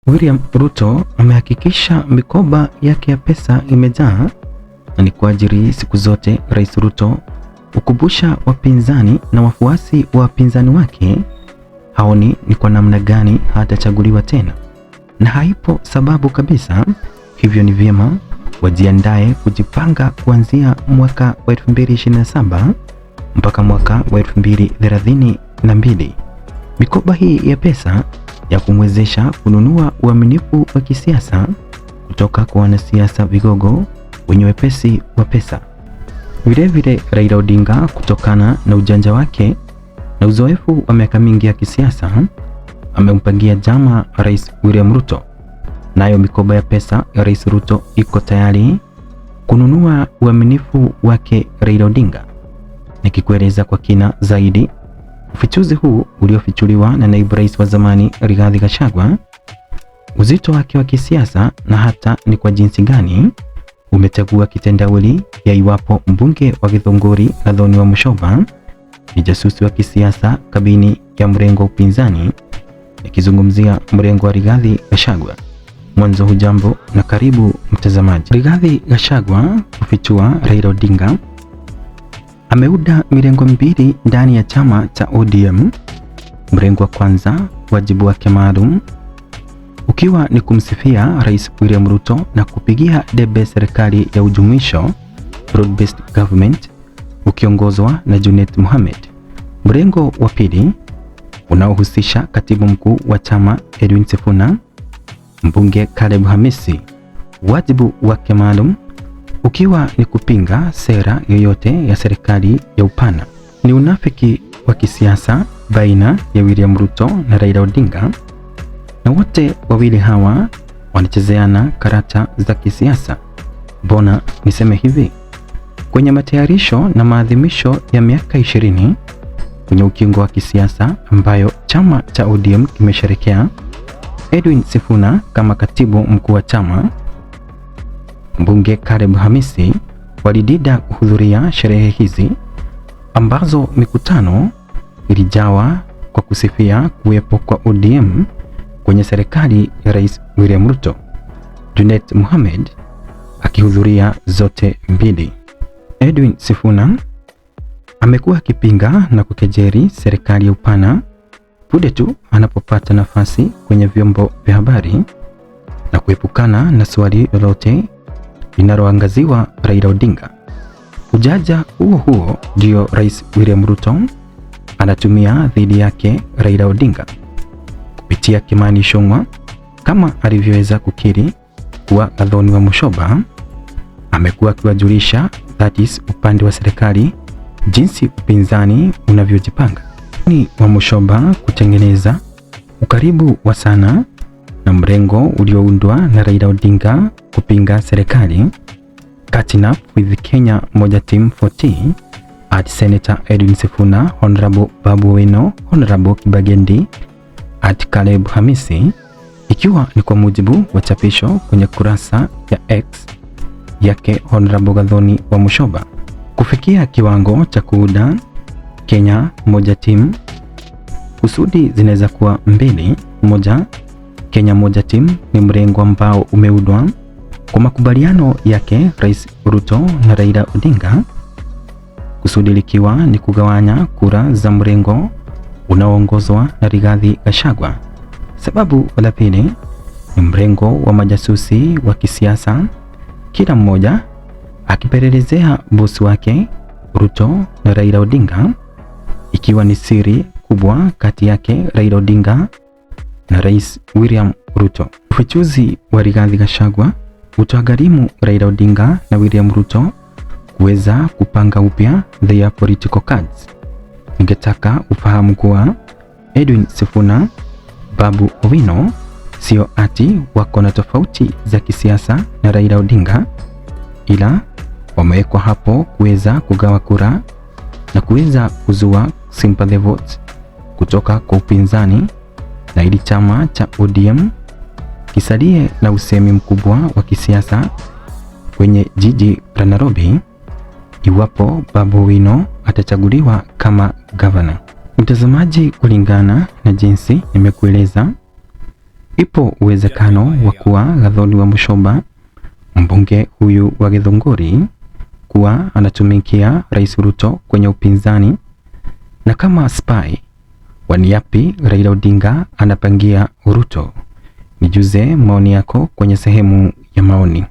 William Ruto amehakikisha mikoba yake ya pesa imejaa, na ni kwa ajili siku zote Rais Ruto ukumbusha wapinzani na wafuasi wa wapinzani wake haoni ni kwa namna gani hatachaguliwa tena, na haipo sababu kabisa. Hivyo ni vyema wajiandae kujipanga kuanzia mwaka wa 2027 mpaka mwaka wa 2032. Mikoba hii ya pesa ya kumwezesha kununua uaminifu wa kisiasa kutoka kwa wanasiasa vigogo wenye wepesi wa pesa. Vilevile Raila Odinga, kutokana na ujanja wake na uzoefu wa miaka mingi ya kisiasa, amempangia jama Rais William Ruto. Nayo mikoba ya pesa ya Rais Ruto iko tayari kununua uaminifu wake Raila Odinga. Nikikueleza kwa kina zaidi ufichuzi huu uliofichuliwa na naibu rais wa zamani Rigathi Gachagua, uzito wake wa kisiasa na hata ni kwa jinsi gani umechagua kitendawili ya iwapo mbunge wa Githunguri Gathoni wa Musyoka ni jasusi wa kisiasa kabini ya mrengo upinzani, nikizungumzia mrengo wa Rigathi Gachagua. Mwanzo hujambo na karibu mtazamaji. Rigathi Gachagua kufichua Raila Odinga ameuda mirengo mbili ndani ya chama cha ODM. Mrengo wa kwanza, wajibu wake maalum ukiwa ni kumsifia Rais William Ruto na kupigia debe serikali ya ujumuisho, broad-based government, ukiongozwa na Junet Mohamed. Mrengo wa pili unaohusisha katibu mkuu wa chama Edwin Sifuna, mbunge Caleb Hamisi, wajibu wake maalum ukiwa ni kupinga sera yoyote ya serikali ya upana. Ni unafiki wa kisiasa baina ya William Ruto na Raila Odinga, na wote wawili hawa wanachezeana karata za kisiasa. Mbona niseme hivi? Kwenye matayarisho na maadhimisho ya miaka 20 kwenye ukingo wa kisiasa ambayo chama cha ODM kimesherekea, Edwin Sifuna kama katibu mkuu wa chama, mbunge Caleb Hamisi walidida kuhudhuria sherehe hizi ambazo mikutano ilijawa kwa kusifia kuwepo kwa ODM kwenye serikali ya Rais William Ruto, Junet Mohamed akihudhuria zote mbili. Edwin Sifuna amekuwa akipinga na kukejeri serikali ya upana punde tu anapopata nafasi kwenye vyombo vya habari na kuepukana na swali lolote linaloangaziwa Raila Odinga. Ujaja huo ndio Rais William Ruto anatumia dhidi yake Raila Odinga kupitia Kimani Ichung'wah, kama alivyoweza kukiri kuwa Gathoni wa Musyoka amekuwa akiwajulisha that is upande wa serikali jinsi upinzani unavyojipanga ni wa Musyoka kutengeneza ukaribu wa sana na mrengo ulioundwa na Raila Odinga kupinga serikali, catching up with Kenya Moja Team 40 at Senator Edwin Sifuna, Honorable Babu Owino, Honorable Kibagendi at Caleb Hamisi, ikiwa ni kwa mujibu wa chapisho kwenye kurasa ya X yake Honorable Gathoni wa Musyoka. Kufikia kiwango cha kuuda Kenya Moja Team, kusudi zinaweza kuwa mbili. Moja, Kenya Moja Team ni mrengo ambao umeudwa kwa makubaliano yake Rais Ruto na Raila Odinga, kusudi likiwa ni kugawanya kura za mrengo unaoongozwa na Rigathi Gachagua. Sababu la pili ni mrengo wa majasusi wa kisiasa, kila mmoja akipelelezea bosi wake Ruto na Raila Odinga, ikiwa ni siri kubwa kati yake Raila Odinga na Rais William Ruto. Ufichuzi wa Rigathi Gachagua utagharimu Raila Odinga na William Ruto kuweza kupanga upya their political cards. Ningetaka ufahamu kuwa Edwin Sifuna, Babu Owino sio ati wako na tofauti za kisiasa na Raila Odinga, ila wamewekwa hapo kuweza kugawa kura na kuweza kuzua sympathy votes kutoka kwa upinzani, na ili chama cha ODM kisalie na usemi mkubwa wa kisiasa kwenye jiji la Nairobi iwapo Babu Owino atachaguliwa kama gavana. Mtazamaji, kulingana na jinsi nimekueleza, Ipo uwezekano wa kuwa Gathoni wa Musyoba, mbunge huyu wa Githunguri, kuwa anatumikia Rais Ruto kwenye upinzani, na kama spy wani yapi Raila Odinga anapangia Ruto? Nijuze maoni yako kwenye sehemu ya maoni.